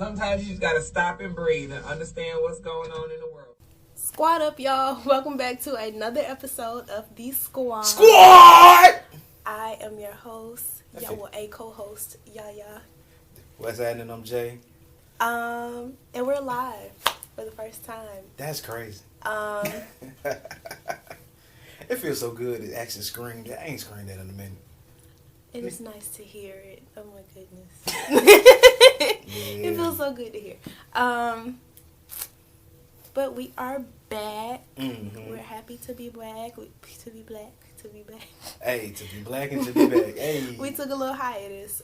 Sometimes you just gotta stop and breathe and understand what's going on in the world. Squad up, y'all. Welcome back to another episode of The Squad. Squad! I am your host, a co-host, Yaya. What's happening? I'm Jay. And we're live for the first time. That's crazy. It feels so good to actually scream that. I ain't screamed that in a minute. It is nice to hear it. Oh my goodness. Yeah. It feels so good to hear. But we are back. Mm-hmm. We're happy to be back. To be back. Hey, to be black and to be back. Hey. We took a little hiatus.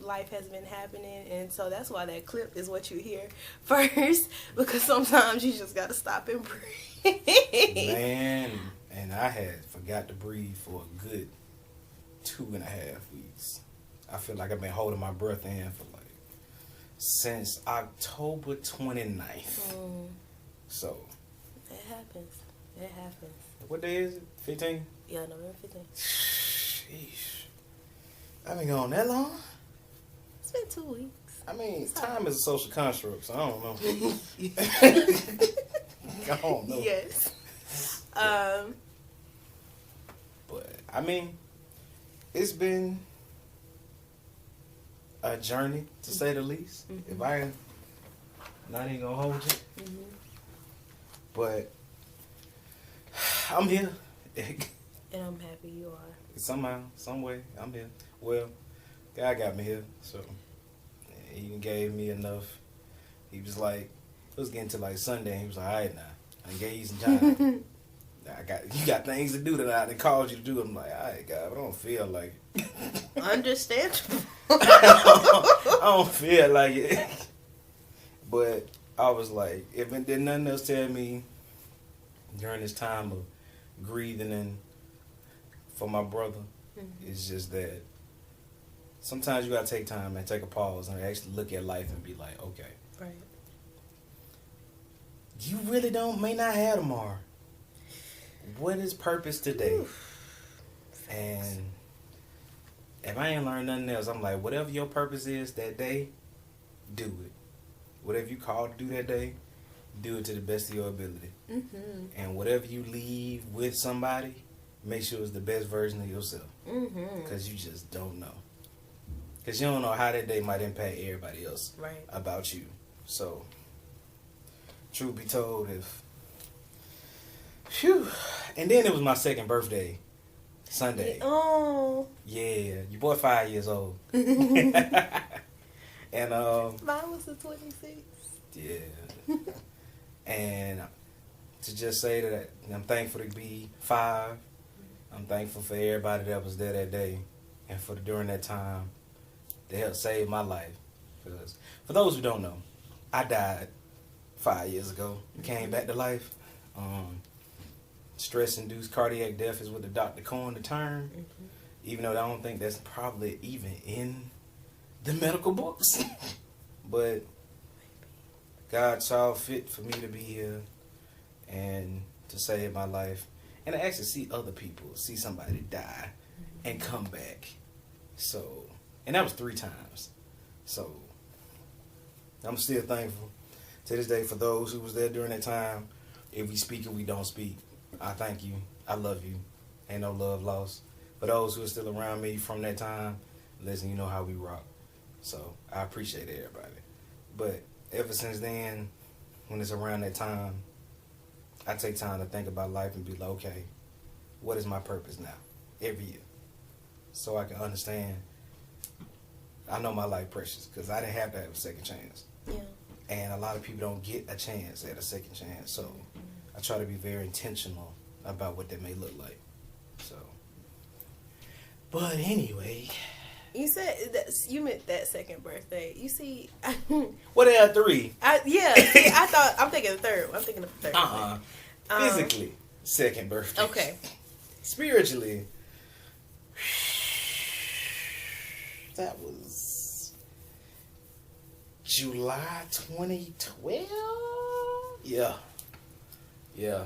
Life has been happening, and so that's why that clip is what you hear first, because sometimes you just gotta stop and breathe. Man, and I had forgot to breathe for a good 2.5 weeks. I feel like I've been holding my breath in for since October 29th. So. It happens. What day is it? 15? Yeah, November 15th. Sheesh. I've been gone that long? It's been 2 weeks. I mean, time is a social construct, so I don't know. I don't know. Yes. But, I mean, it's been a journey, to say the least. Mm-hmm. If I not even gonna hold you. Mm-hmm. But, I'm here. And I'm happy you are. Somehow, some way, I'm here. Well, God got me here, so he even gave me enough. He was like, it was getting to like Sunday, and he was like, all right now, I gave you some time. You got things to do tonight. They called you to do it. I'm like, all right, God, I don't feel like it. Understandable. I don't feel like it. But I was like, if it did nothing else tell me during this time of grieving and for my brother, it's just that sometimes you gotta take time and take a pause and actually look at life and be like, okay, right. You really may not have tomorrow. What is purpose today? Oof. And if I ain't learned nothing else, I'm like, whatever your purpose is that day, do it. Whatever you called to do that day, do it to the best of your ability. Mm-hmm. And whatever you leave with somebody, make sure it's the best version of yourself. Because you just don't know. Because you don't know how that day might impact everybody else about you. So, truth be told, and then it was my second birthday, Sunday. Oh. Yeah, your boy 5 years old. And mine was the 26th. Yeah. And to just say that I'm thankful to be 5. I'm thankful for everybody that was there that day, and for during that time, they helped save my life. Because for those who don't know, I died 5 years ago. Came back to life. Stress-induced cardiac death is what the doctor coined the term. Even though I don't think that's probably even in the medical books. But God saw fit for me to be here and to save my life. And to actually see other people, see somebody die and come back. So, and that was 3 times. So, I'm still thankful to this day for those who was there during that time. If we speak or we don't speak, I thank you. I love you. Ain't no love lost. For those who are still around me from that time, listen, you know how we rock. So, I appreciate everybody. But ever since then, when it's around that time, I take time to think about life and be like, okay, what is my purpose now? Every year. So I can understand. I know my life precious because I didn't have to have a second chance. Yeah. And a lot of people don't get a chance at a second chance. So I try to be very intentional about what that may look like. So. But anyway. You said you meant that second birthday. You see, What are 3? Yeah. See, I'm thinking the third. I'm thinking of the third. Physically, second birthday. Okay. Spiritually, that was July 2012. Yeah.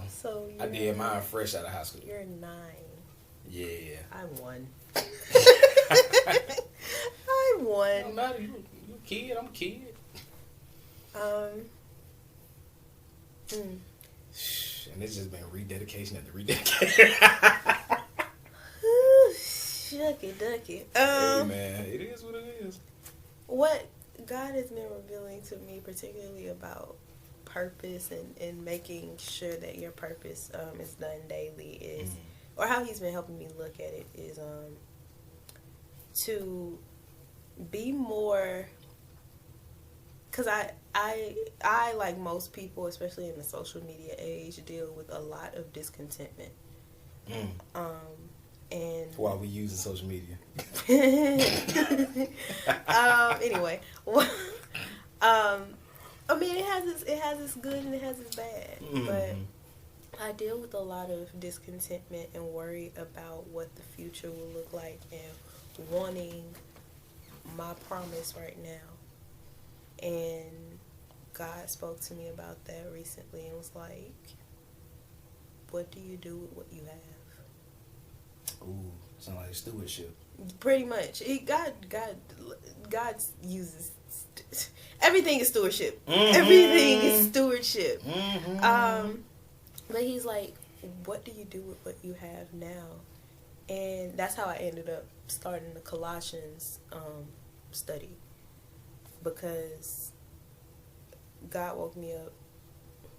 So I did mine fresh out of high school. You're 9. Yeah. I won. I won. I'm not you kid. I'm a kid. Mm. And it's just been rededication after rededication. Shucky ducky. Hey man, it is what it is. What God has been revealing to me, particularly about purpose and making sure that your purpose is done daily, is, or how He's been helping me look at it, is to be more. Because I, like most people, especially in the social media age, deal with a lot of discontentment. And While we using social media. Anyway, I mean, it has its good and it has its bad, but I deal with a lot of discontentment and worry about what the future will look like and wanting my promise right now. And God spoke to me about that recently and was like, what do you do with what you have? Ooh, sound like stewardship. Pretty much. God uses everything is stewardship. Everything is stewardship. But He's like, what do you do with what you have now? And that's how I ended up starting the Colossians study, because God woke me up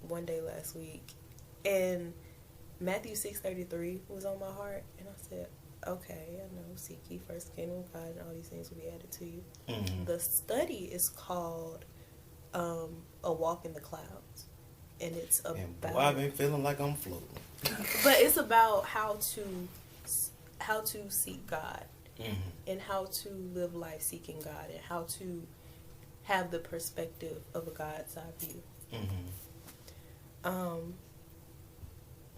one day last week and Matthew 6:33 was on my heart, and I said, okay, I know, seek ye first the kingdom of God and all these things will be added to you. The study is called A Walk in the Clouds, and it's about, and boy, I've been feeling like I'm floating. But it's about how to seek God, and how to live life seeking God, and how to have the perspective of a God's eye view.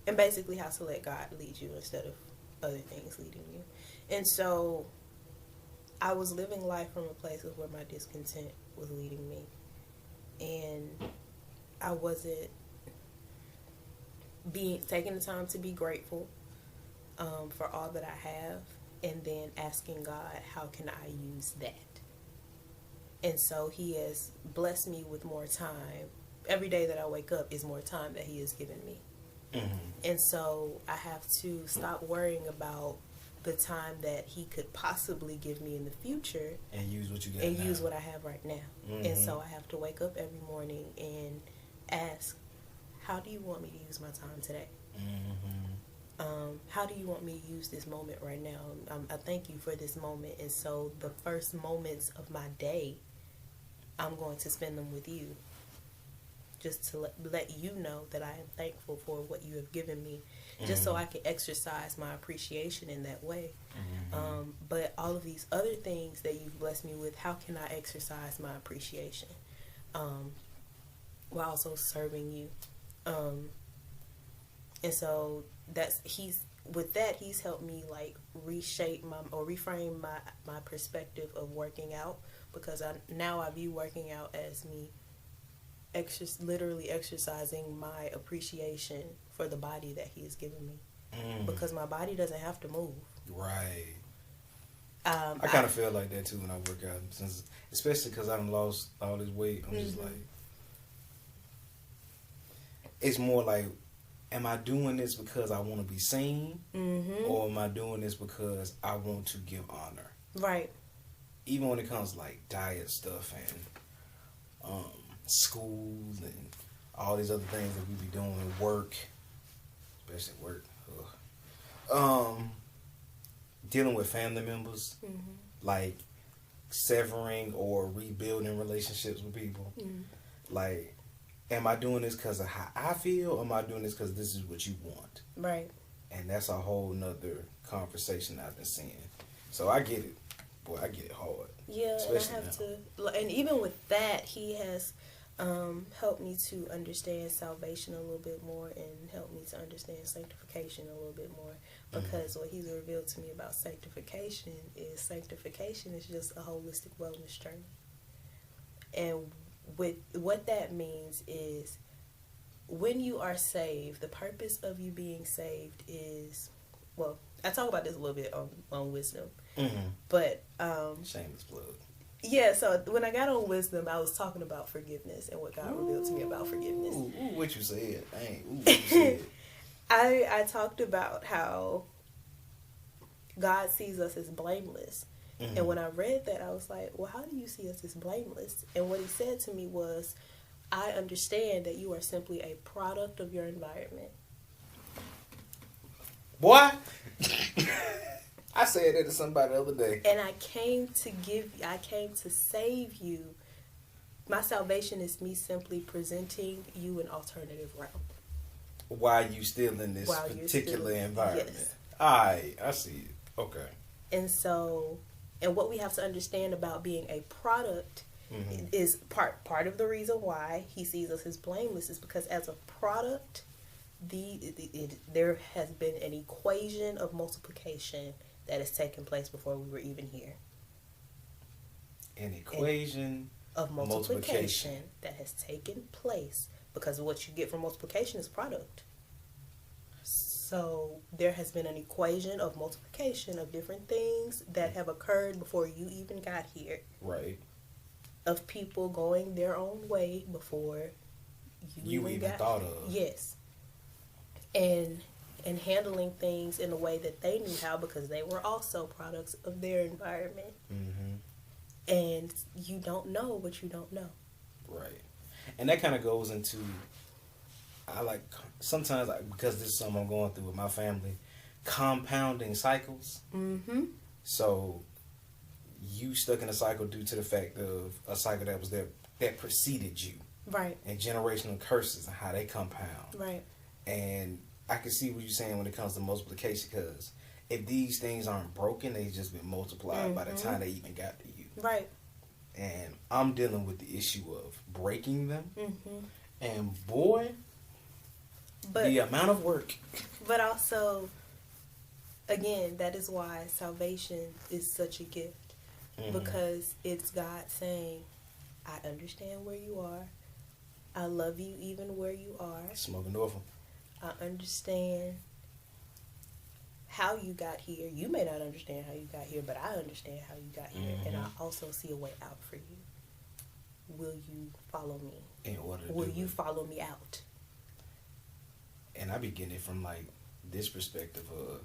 And basically how to let God lead you instead of other things leading you. And so I was living life from a place of where my discontent was leading me, and I wasn't taking the time to be grateful for all that I have, and then asking God, how can I use that? And so He has blessed me with more time. Every day that I wake up is more time that He has given me. And so I have to stop worrying about the time that He could possibly give me in the future, and use what you got and now. use what I have right now. And so I have to wake up every morning and ask, how do you want me to use my time today? How do you want me to use this moment right now? I thank you for this moment. And so the first moments of my day, I'm going to spend them with you, just to let you know that I am thankful for what you have given me, just so I can exercise my appreciation in that way. But all of these other things that you've blessed me with, how can I exercise my appreciation while also serving you? And so He's helped me like reshape reframe my perspective of working out, because I view working out as me literally exercising my appreciation for the body that He has given me, because my body doesn't have to move. Right. I kind of feel like that too when I work out, especially because I've lost all this weight. I'm just like, it's more like, am I doing this because I want to be seen, or am I doing this because I want to give honor? Right. Even when it comes to like diet stuff and schools and all these other things that we be doing, work, especially work, dealing with family members, like severing or rebuilding relationships with people. Like, am I doing this because of how I feel, or am I doing this because this is what you want? Right. And that's a whole nother conversation I've been seeing. So I get it. Boy, I get it hard. Yeah, especially and I have now. And even with that, He has helped me to understand salvation a little bit more, and helped me to understand sanctification a little bit more, because what He's revealed to me about sanctification is just a holistic wellness journey. And with what that means is, when you are saved, the purpose of you being saved is, well, I talk about this a little bit on wisdom, but shameless plug. Yeah, so when I got on wisdom, I was talking about forgiveness and what God revealed to me about forgiveness. Ooh, what you said. What you said. I talked about how God sees us as blameless. Mm-hmm. And when I read that, I was like, well, how do you see us as blameless? And what he said to me was, I understand that you are simply a product of your environment. Boy, I said that to somebody the other day. And I came to save you. My salvation is me simply presenting you an alternative route. While you still in this particular environment. Yes. I see it. Okay. And so, and what we have to understand about being a product is part of the reason why he sees us as blameless is because as a product, there has been an equation of multiplication that has taken place before we were even here. An equation of multiplication that has taken place because what you get from multiplication is product. So there has been an equation of multiplication of different things that have occurred before you even got here. Right. Of people going their own way before you even thought of. Yes. And handling things in a way that they knew how because they were also products of their environment. Mm-hmm. And you don't know what you don't know. Right. And that kind of goes into, sometimes, because this is something I'm going through with my family, compounding cycles. Mm-hmm. So you stuck in a cycle due to the fact of a cycle that was there that preceded you. Right. And generational curses and how they compound. Right. And I can see what you're saying when it comes to multiplication, because if these things aren't broken, they've just been multiplied by the time they even got to you. Right. And I'm dealing with the issue of breaking them. Mm-hmm. And boy, the amount of work. But also, again, that is why salvation is such a gift. Mm-hmm. Because it's God saying, I understand where you are. I love you even where you are. Smoking Norfolk. I understand how you got here. You may not understand how you got here, but I understand how you got here. Mm-hmm. And I also see a way out for you. Will you follow me? In order to Will you follow me out? And I be getting it from this perspective of,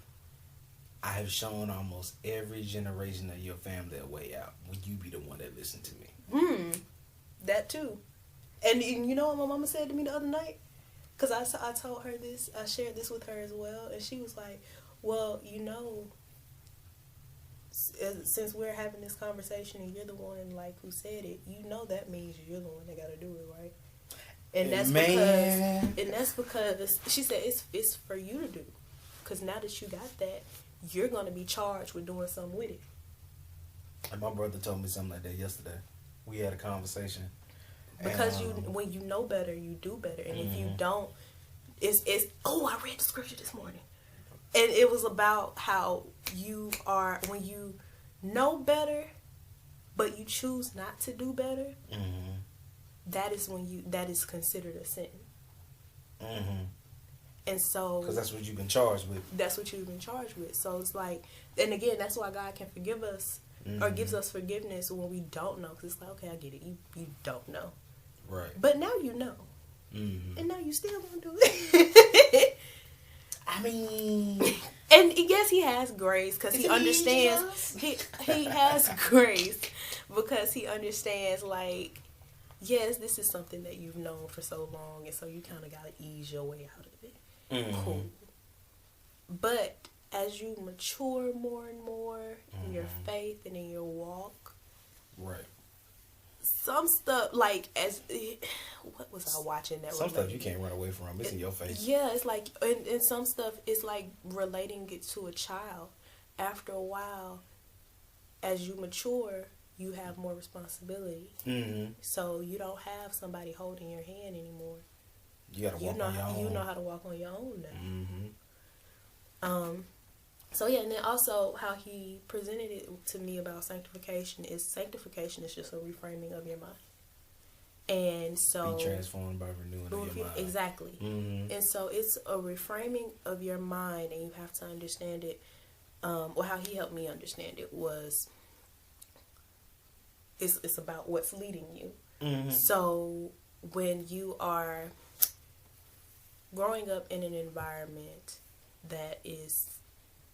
I have shown almost every generation of your family a way out. Will you be the one that listen to me? That too. And you know what my mama said to me the other night? Because I told her this, I shared this with her as well, and she was like, well, since we're having this conversation and you're the one who said it, that means you're the one that got to do it, right? And that's because she said it's for you to do. Because now that you got that, you're going to be charged with doing something with it. And my brother told me something like that yesterday. We had a conversation. Because when you know better, you do better. And if you don't, I read the scripture this morning. And it was about how when you know better, but you choose not to do better, that is considered a sin. Mm-hmm. And so... Because that's what you've been charged with. That's what you've been charged with. So it's and again, that's why God can forgive us or gives us forgiveness when we don't know. Because it's okay, I get it. You don't know. Right. But now you know. Mm-hmm. And now you still gonna do it. I mean... And yes, he has grace because he understands. He has grace because he understands, yes, this is something that you've known for so long, and so you kind of got to ease your way out of it. Mm-hmm. Cool. But as you mature more and more in your faith and in your walk, right. Some stuff, what was I watching that? Some stuff you can't run away from. It's in your face. Yeah, it's and some stuff is relating it to a child. After a while, as you mature, you have more responsibility. Mm-hmm. So you don't have somebody holding your hand anymore. You gotta walk on your own. You know how to walk on your own now. Mm-hmm. So yeah, and then also how he presented it to me about sanctification is just a reframing of your mind. And so be transformed by renewing of your mind. Exactly. Mm-hmm. And so it's a reframing of your mind, and you have to understand it. Or how he helped me understand it was, It's about what's leading you. Mm-hmm. So when you are growing up in an environment that is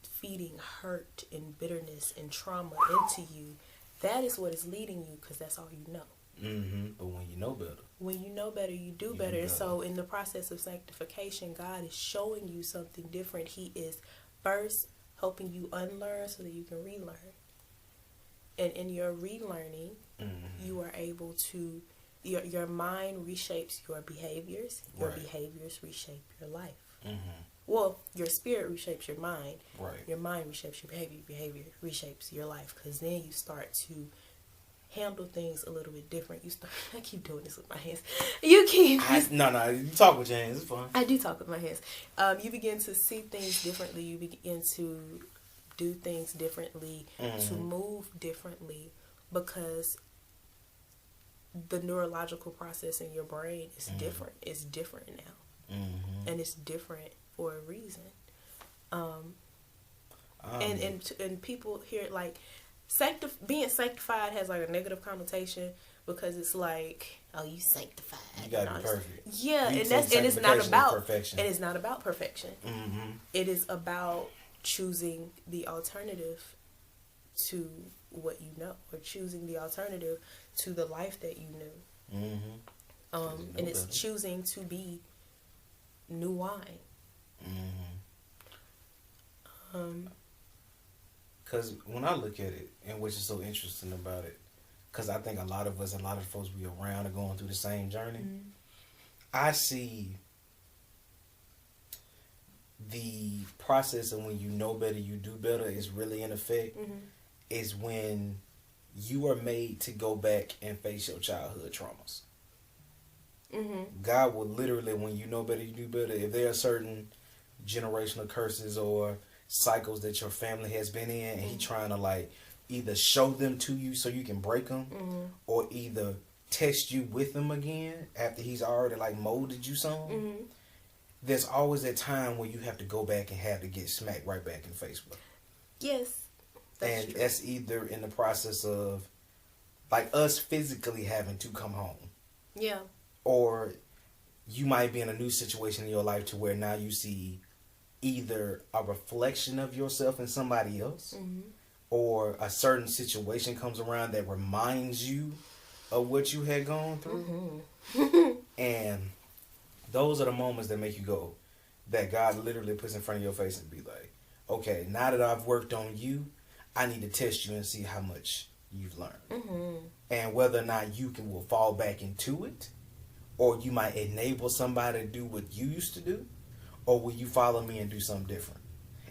feeding hurt and bitterness and trauma into you, that is what is leading you, because that's all you know. Mm-hmm. But when you know better, you do better. And so in the process of sanctification, God is showing you something different. He is first helping you unlearn so that you can relearn. And in your relearning, you are able to, your mind reshapes your behaviors. Your behaviors reshape your life. Well, your spirit reshapes your mind. Your mind reshapes your behavior. Behavior reshapes your life, because then you start to handle things a little bit different. I keep doing this with my hands. You talk with your hands. It's fine. I do talk with my hands. You begin to see things differently. You begin to do things differently, to move differently, because the neurological process in your brain is different. It's different now, and it's different for a reason. And people hear like being sanctified has like a negative connotation, because it's like, oh, you sanctified. You gotta be perfect. Yeah, and it's not about perfection. And it's not about perfection. It is about choosing the alternative to what you know, or choosing the alternative to the life that you knew. And it's choosing to be new wine. Because when I look at it, and which is so interesting about it, because I think a lot of folks we around are going through the same journey. I see the process of when you know better, you do better is really in effect. Is when you are made to go back and face your childhood traumas. God will literally, when you know better, you do better. If there are certain generational curses or cycles that your family has been in, and He trying to like either show them to you so you can break them, or either test you with them again after He's already like molded you some. There's always that time where you have to go back and have to get smacked right back in the face with. Yes. And true. That's either in the process of like us physically having to come home. Yeah. Or you might be in a new situation in your life to where now you see either a reflection of yourself in somebody else, or a certain situation comes around that reminds you of what you had gone through. And those are the moments that make you go, that God literally puts in front of your face and be like, okay, now that I've worked on you, I need to test you and see how much you've learned. And whether or not you will fall back into it, or you might enable somebody to do what you used to do, or will you follow me and do something different?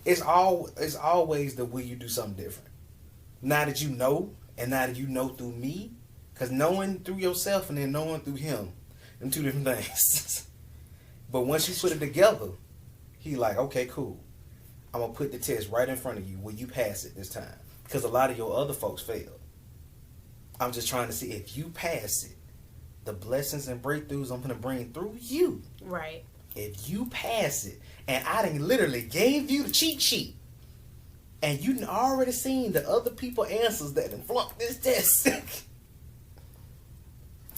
It's always the will you do something different. Now that you know, and now that you know through me, because knowing through yourself and then knowing through Him, them two different things. But once you put it together, He like, okay, cool. I'm going to put the test right in front of you. Will you pass it this time? Because a lot of your other folks failed. I'm just trying to see if you pass it, the blessings and breakthroughs I'm going to bring through you. Right. If you pass it, and I done literally gave you the cheat sheet, and you already seen the other people answers that done flunked this test.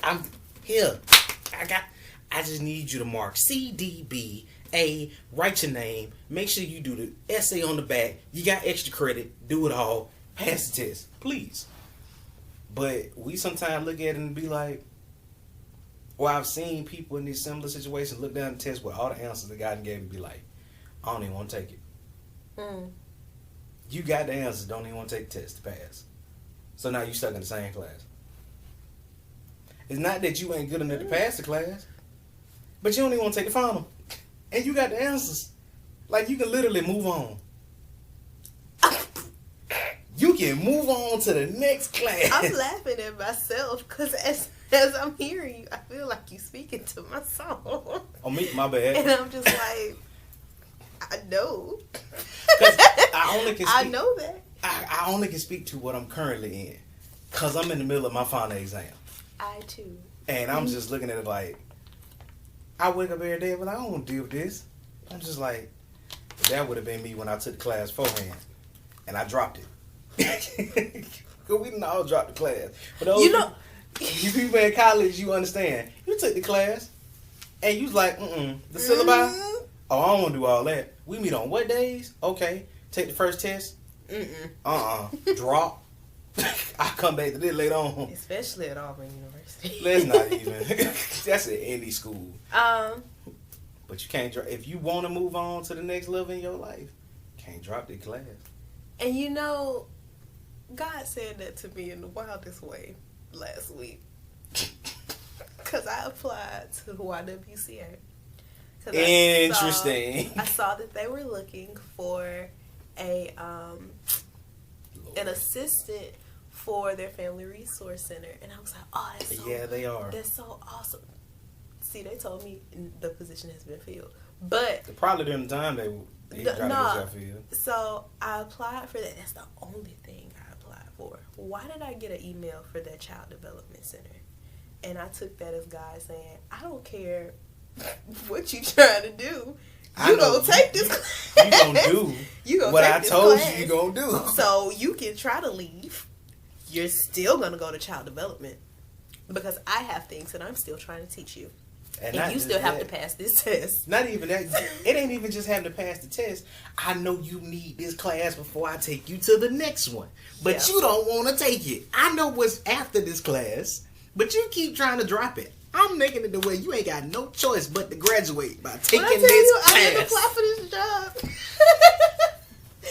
I'm here. I just need you to mark C, D, B, A, write your name, make sure you do the essay on the back, you got extra credit, do it all, pass the test, please. But we sometimes look at it and be like, well, I've seen people in these similar situations look down the test with all the answers that God gave and be like, I don't even want to take it. You got the answers, don't even want to take the test to pass. So now you stuck in the same class. It's not that you ain't good enough to pass the class, but you don't even want to take the final. And you got the answers. Like, you can literally move on. You can move on to the next class. I'm laughing at myself because as I'm hearing you, I feel like you speaking to my soul. Oh, me, my bad. And I'm just like, I know. I know that. I only can speak to what I'm currently in, because I'm in the middle of my final exam. I too. And I'm just looking at it like, I wake up every day and I don't want to deal with this. I'm just like, that would have been me when I took class beforehand and I dropped it. Because we didn't all drop the class. But those You know, you people in college, you understand. You took the class, and you was like, the syllabi? Oh, I don't want to do all that. We meet on what days? Okay. Take the first test? Drop. I'll come back to this later on. especially at Auburn University. Let's not even. That's at any school. But you can't drop. If you want to move on to the next level in your life, can't drop the class. And you know, God said that to me in the wildest way last week. Because I applied to the YWCA. Interesting. I saw that they were looking for a an assistant for their family resource center. And I was like, oh, that's so, yeah, they are. That's so awesome. See, they told me the position has been filled. But probably during the time they tried to get filled. So I applied for that. That's the only thing I applied for. Why did I get an email for that child development center? And I took that as God saying, I don't care what you trying to do. You gonna take this class. You gonna do what I told you gonna do. So you can try to leave. You're still gonna go to child development because I have things that I'm still trying to teach you. And you still have to pass this test. Not even that. It ain't even just having to pass the test. I know you need this class before I take you to the next one. But you don't want to take it. I know what's after this class, but you keep trying to drop it. I'm making it the way you ain't got no choice but to graduate by taking this class. I didn't apply for this job.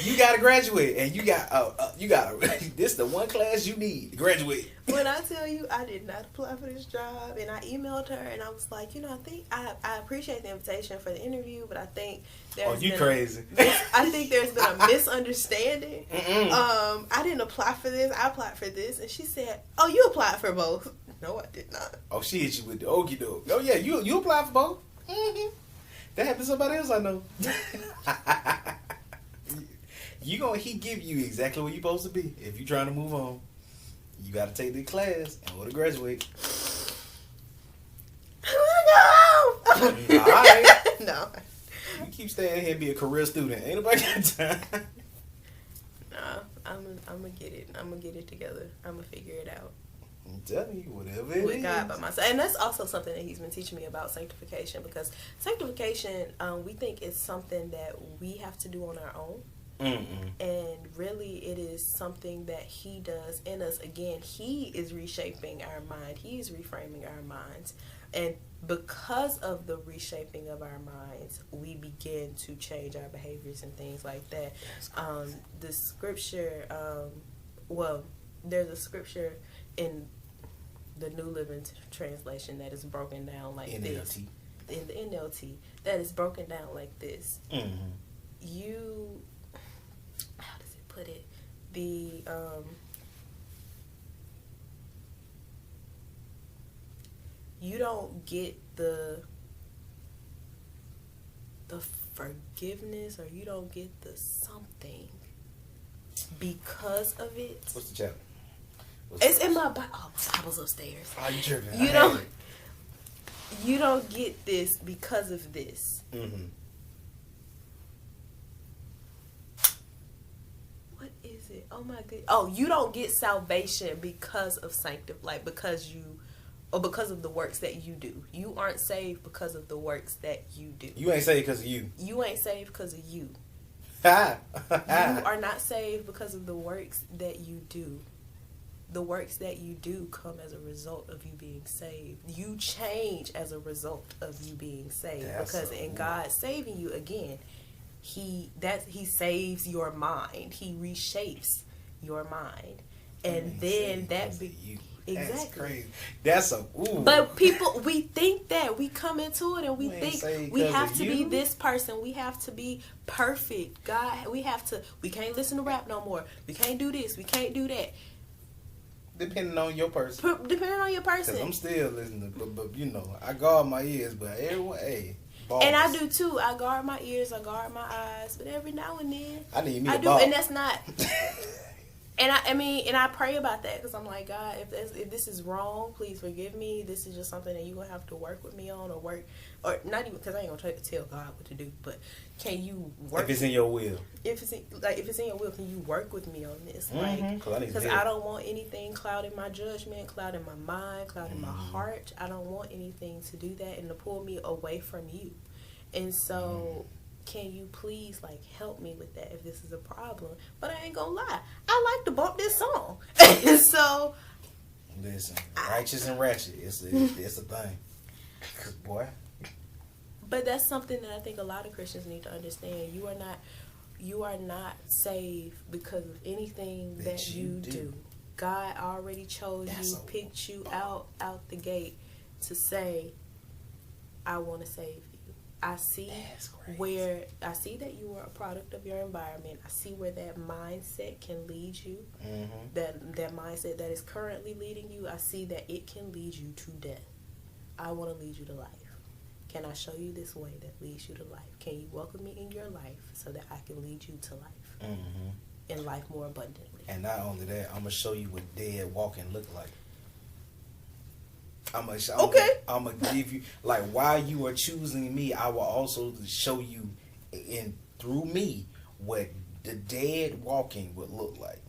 You gotta graduate, and you gotta. This the one class you need to graduate. When I tell you I did not apply for this job, and I emailed her, and I was like, I think I appreciate the invitation for the interview, but I think crazy. I think there's been a misunderstanding. I didn't apply for this. I applied for this, and she said, "Oh, you applied for both." No, I did not. Oh, she hit you with the okie doke. Oh yeah, you applied for both. Mm-hmm. That happened to somebody else I know. He give you exactly where you supposed to be. If you trying to move on, you got to take the class and order to graduate. All right. No. You keep staying here and be a career student. Ain't nobody got time. No, I'm gonna get it. I'm gonna get it together. I'm gonna figure it out. I'm telling you, whatever it is. With God by my side. And that's also something that he's been teaching me about sanctification, because sanctification, we think it's something that we have to do on our own. And really it is something that he does in us. Again, he is reshaping our mind. He is reframing our minds. And because of the reshaping of our minds, we begin to change our behaviors and things like that. The scripture, there's a scripture in the New Living Translation that is broken down like NLT. this. In the NLT, that is broken down like this. How does it put it? You don't get the forgiveness, or you don't get the something because of it. What's the chapter? It's in my Bible. Oh, my Bible's upstairs. Oh, you tripping? You don't get this because of this. What is it? Oh my goodness. Oh, you don't get salvation because of because of the works that you do. You aren't saved because of the works that you do. You ain't saved because of you. You ain't saved because of you. You are not saved because of the works that you do. The works that you do come as a result of you being saved. You change as a result of you being saved. Because in God saving you, again, He saves your mind. He reshapes your mind. And then you. Exactly. That's crazy. That's a ooh. But people, we think that we come into it and we think we have to be this person. We have to be perfect. God, we can't listen to rap no more. We can't do this. We can't do that. Depending on your person. Depending on your person. Because I'm still listening, but I guard my ears, but everyone, balls. And I do too. I guard my ears, I guard my eyes, but every now and then I need me a ball. And that's not. And I mean, and I pray about that because I'm like, God, if this is wrong, please forgive me. This is just something that you're gonna have to work with me on, or not even because I ain't gonna try to tell God what to do. But can you work? If it's in your will. If it's in your will, can you work with me on this? Mm-hmm. Like, because I don't want anything clouding my judgment, clouding my mind, clouding my heart. I don't want anything to do that and to pull me away from you. And so. Can you please like help me with that if this is a problem? But I ain't gonna lie, I like to bump this song. So listen, righteous and ratchet, it's a thing. Cause boy. But that's something that I think a lot of Christians need to understand. You are not saved because of anything that you do. God already chose you, picked you out the gate to say, I want to save you. I see that you are a product of your environment. I see where that mindset can lead you. Mm-hmm. That mindset that is currently leading you, I see that it can lead you to death. I want to lead you to life. Can I show you this way that leads you to life? Can you welcome me in your life so that I can lead you to life? Mm-hmm. And life more abundantly. And not only that, I'm going to show you what dead walking look like. I'm gonna give you, like, while you are choosing me, I will also show you through me what the dead walking would look like.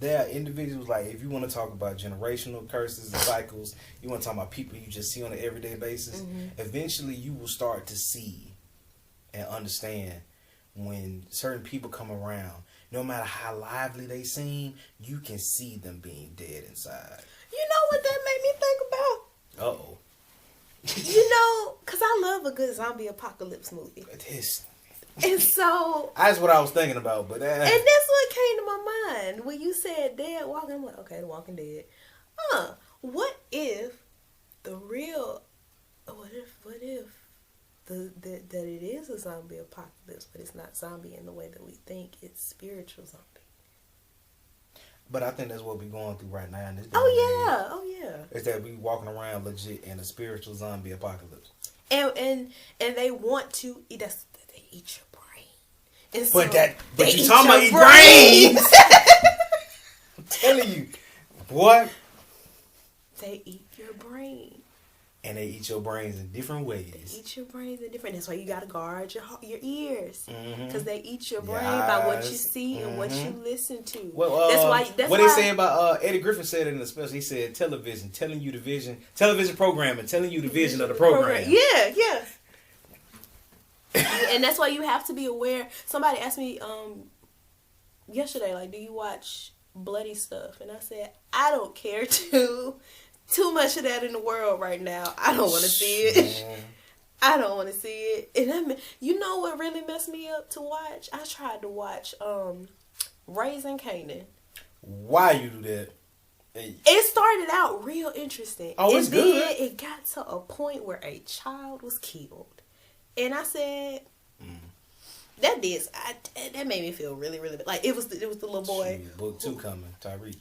There are individuals, like, if you want to talk about generational curses and cycles, you want to talk about people you just see on an everyday basis, eventually you will start to see and understand when certain people come around, no matter how lively they seem, you can see them being dead inside. You know what that made me think about? Uh-oh. You know, because I love a good zombie apocalypse movie. And so... That's what I was thinking about, but... And that's what came to my mind. When you said dead walking, I'm like, okay, The Walking Dead. What if the real... What if that it is a zombie apocalypse, but it's not zombie in the way that we think. It's spiritual zombie. But I think that's what we're going through right now in this day. Oh yeah. Is that we walking around legit in a spiritual zombie apocalypse. And they want to eat us. They eat your brain. And so but you talking about eat brains? I'm telling you, boy. They eat your brain. And they eat your brains in different ways. They eat your brains in different. That's why you gotta guard your ears, because they eat your brain by what you see and what you listen to. Well, that's what they say about Eddie Griffin said it in the special. He said television programming, telling you the vision of the program. Yeah. And that's why you have to be aware. Somebody asked me yesterday, like, do you watch bloody stuff? And I said, I don't care to. Too much of that in the world right now. I don't want to see it. I don't want to see it. And I mean, you know what really messed me up to watch? I tried to watch Raising Canaan. Why you do that? It started out real interesting. Oh, it's good. Then it got to a point where a child was killed. And I said, that made me feel really, really bad. Like, it was the little boy. Jeez, book 2 coming, Tyreek.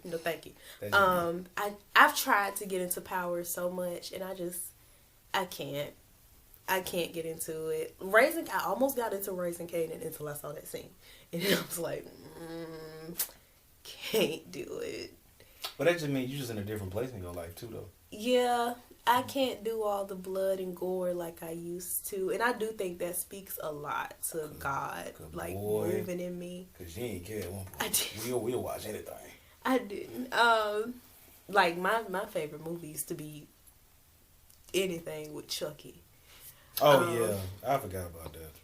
No, thank you. I've tried to get into Power so much, and I can't get into it. I almost got into Raising Canaan until I saw that scene, and then I was like, can't do it. But that just means you're just in a different place in your life too, though. Yeah. I can't do all the blood and gore like I used to. And I do think that speaks a lot to God, like, moving in me. Because you ain't care at one point. We'll watch anything. I didn't. Like, my favorite movie used to be anything with Chucky. Oh, yeah. I forgot about that.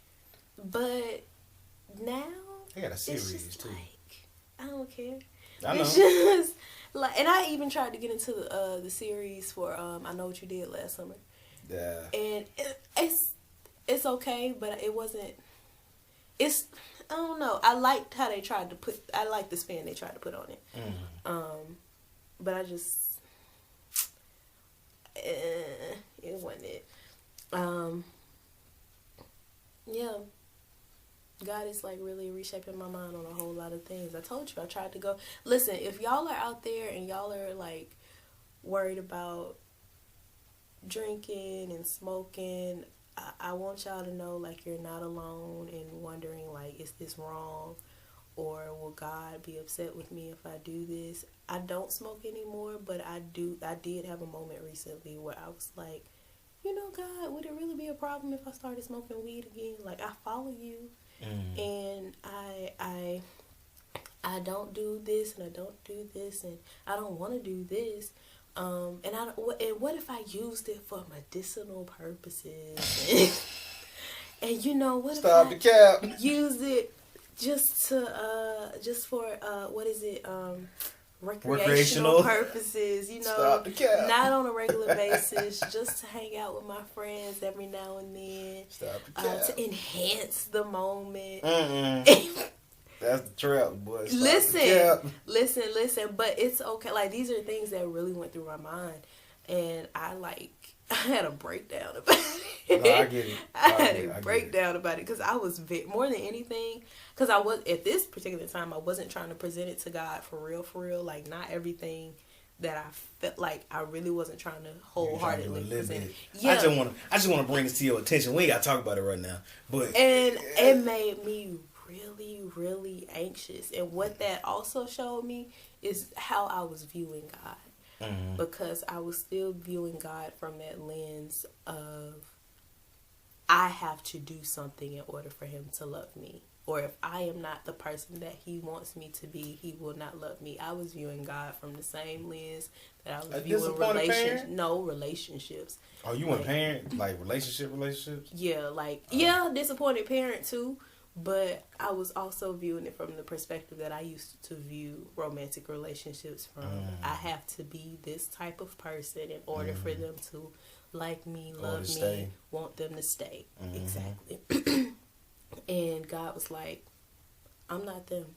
But now... They got a series, too. Like, I don't care. I know. It's just... Like, and I even tried to get into the series for I Know What You Did Last Summer. Yeah. And it's okay, but it wasn't. I don't know. I liked how they tried to put. I liked the spin they tried to put on it. But I just it wasn't it. Yeah. God is like really reshaping my mind on a whole lot of things. I told you, I tried to go. Listen, if y'all are out there and y'all are like worried about drinking and smoking, I want y'all to know, like, you're not alone and wondering, like, is this wrong? or will God be upset with me if I do this? I don't smoke anymore, but I did have a moment recently where I was like, you know, God, would it really be a problem if I started smoking weed again? Like, I follow you, and I don't do this, and I don't do this, and I don't want to do this. And what if I used it for medicinal purposes? And you know, what Stop if the I cap. use it just for what is it? Recreational purposes, you know, Stop the cap. not on a regular basis, just to hang out with my friends every now and then, Stop the cap. to enhance the moment. That's the trap, boy. Stop Listen, but it's okay. Like, these are things that really went through my mind, and I had a breakdown about it. No, I get it. I had a breakdown about it because I was more than anything, because I was, at this particular time, I wasn't trying to present it to God for real. Like, not everything that I felt like, I really wasn't trying to wholeheartedly present it. Yeah. I just want to bring this to your attention. We ain't got to talk about it right now, but it made me really anxious. And what that also showed me is how I was viewing God. Because I was still viewing God from that lens of, I have to do something in order for him to love me. Or if I am not the person that he wants me to be, he will not love me. I was viewing God from the same lens that I was viewing relationships. Oh, you want parent? Like relationships? Yeah, disappointed parent too. But I was also viewing it from the perspective that I used to view romantic relationships from. I have to be this type of person in order for them to like me, love me, want them to stay. Exactly. And God was like, I'm not them.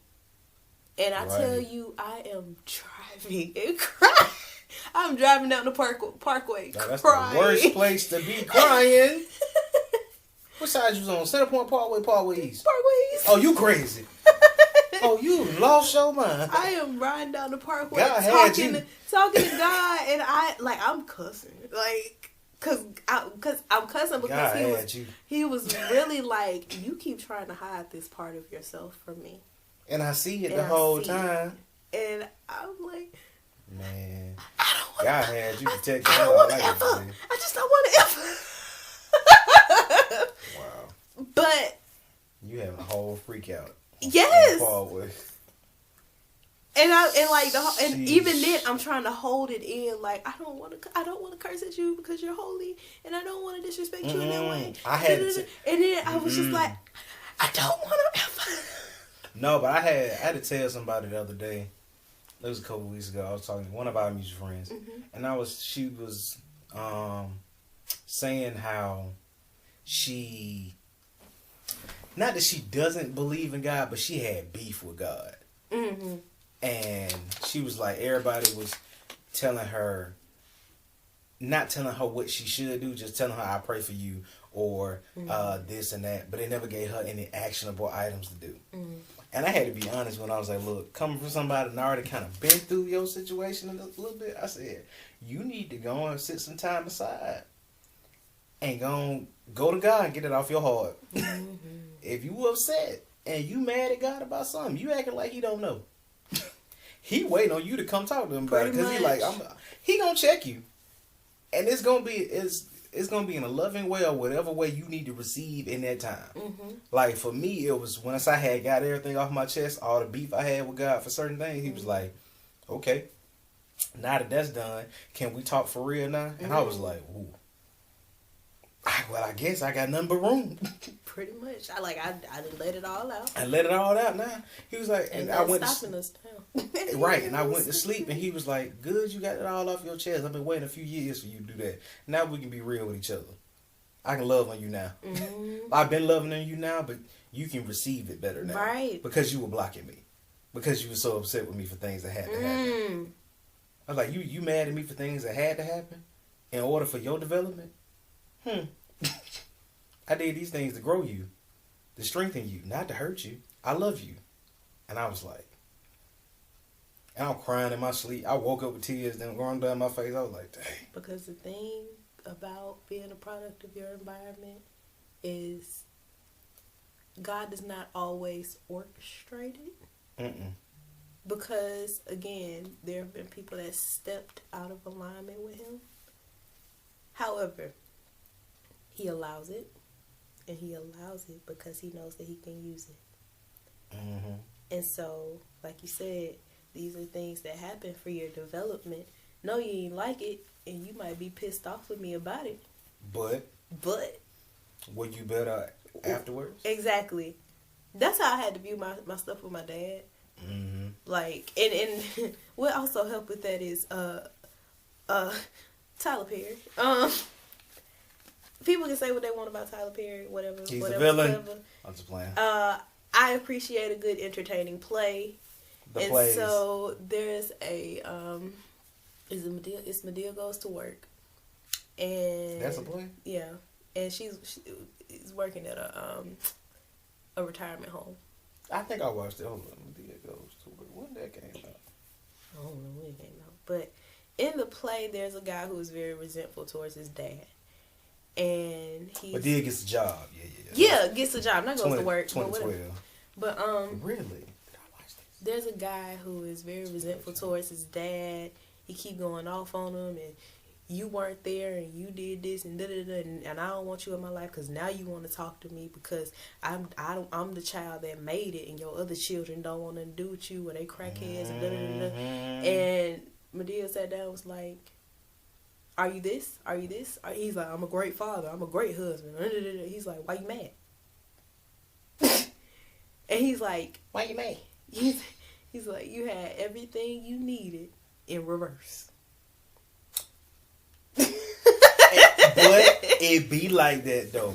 And I tell you, I am driving and crying. I'm driving down the parkway crying. That's the worst place to be crying. What side you was on? Centerpoint, Parkway East? Parkway East. Oh, you crazy. Oh, you lost your mind. I am riding down the parkway talking to God, and I'm cussing. Cause I'm cussing because he was really like, you keep trying to hide this part of yourself from me. And I see it the whole time. And I'm like, man, I don't want God had you protected. I don't want to F up. I just don't want to F up. Wow. But you having a whole freak out. Yes. And even then I'm trying to hold it in. Like, I don't want to curse at you because you're holy, and I don't want to disrespect you in that way. And then I was just like, I don't want to ever. No, but I had to tell somebody the other day. It was a couple weeks ago. I was talking to one of our mutual friends, and she was saying how not that she doesn't believe in God, but she had beef with God. And she was like, everybody was telling her, not telling her what she should do, just telling her, I pray for you, or this and that, but they never gave her any actionable items to do. And I had to be honest when I was like, look, coming from somebody that already kind of been through your situation a little bit, I said, you need to go and sit some time aside and go to God and get it off your heart. If you upset and you mad at God about something, you acting like he don't know. He waiting on you to come talk to him about it, because he like, he gonna check you, and it's gonna be in a loving way or whatever way you need to receive in that time. Like for me, it was once I had got everything off my chest, all the beef I had with God for certain things. He was like, okay, now that that's done, can we talk for real now? And I was like, ooh. Well, I guess I got nothing but room. Pretty much. I done let it all out. I let it all out now. He was like, and I went stopping us now. Right, and I went to sleep, and he was like, good, you got it all off your chest. I've been waiting a few years for you to do that. Now we can be real with each other. I can love on you now. I've been loving on you now, but you can receive it better now. Right. Because you were blocking me. Because you were so upset with me for things that had to happen. I was like, you mad at me for things that had to happen in order for your development? I did these things to grow you, to strengthen you, not to hurt you. I love you. And I was like, and I'm crying in my sleep. I woke up with tears then going down my face. I was like, dang. Because the thing about being a product of your environment is God is not always orchestrated. Mm-mm. Because, again, there have been people that stepped out of alignment with him. However, he allows it. And he allows it because he knows that he can use it. Mm-hmm. And so, like you said, these are things that happen for your development. No, you ain't like it. And you might be pissed off with me about it. But were you better afterwards? Exactly. That's how I had to view my stuff with my dad. Mm-hmm. Like, and what also helped with that is Tyler Perry. People can say what they want about Tyler Perry, whatever. He's whatever, a villain. whatever. I'm just playing. I appreciate a good entertaining play. The plays. So there's a it's Medea Goes to Work. And That's a play? Yeah. And she's working at a retirement home. I think I watched it. Hold on. Medea Goes to Work. When that came out? I don't know when it came out. But in the play, there's a guy who is very resentful towards his dad. And he gets a job. Yeah, gets a job. Not goes to work. 2012. But Really? Did I watch this? There's a guy who is very resentful towards his dad. He keep going off on him, and you weren't there, and you did this, and and I don't want you in my life because now you want to talk to me because I'm the child that made it, and your other children don't want to do with you, or they crackheads, and And Medea sat down and was like, are you this? Are you this? He's like, I'm a great father. I'm a great husband. He's like, why you mad? And he's like, why you mad? He's like, you had everything you needed in reverse. But it be like that though.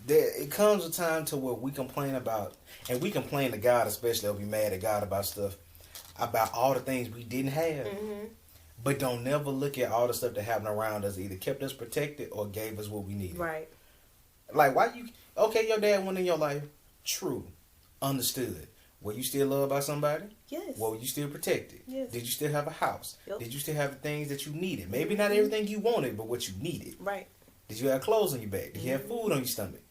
It comes a time to where we complain about, and we complain to God especially, or be mad at God about stuff, about all the things we didn't have. Mm-hmm. But don't never look at all the stuff that happened around us. Either kept us protected or gave us what we needed. Right. Like, why you... Okay, your dad went in your life. True. Understood. Were you still loved by somebody? Yes. Were you still protected? Yes. Did you still have a house? Yep. Did you still have the things that you needed? Maybe not everything you wanted, but what you needed. Right. Did you have clothes on your back? Did you have food on your stomach?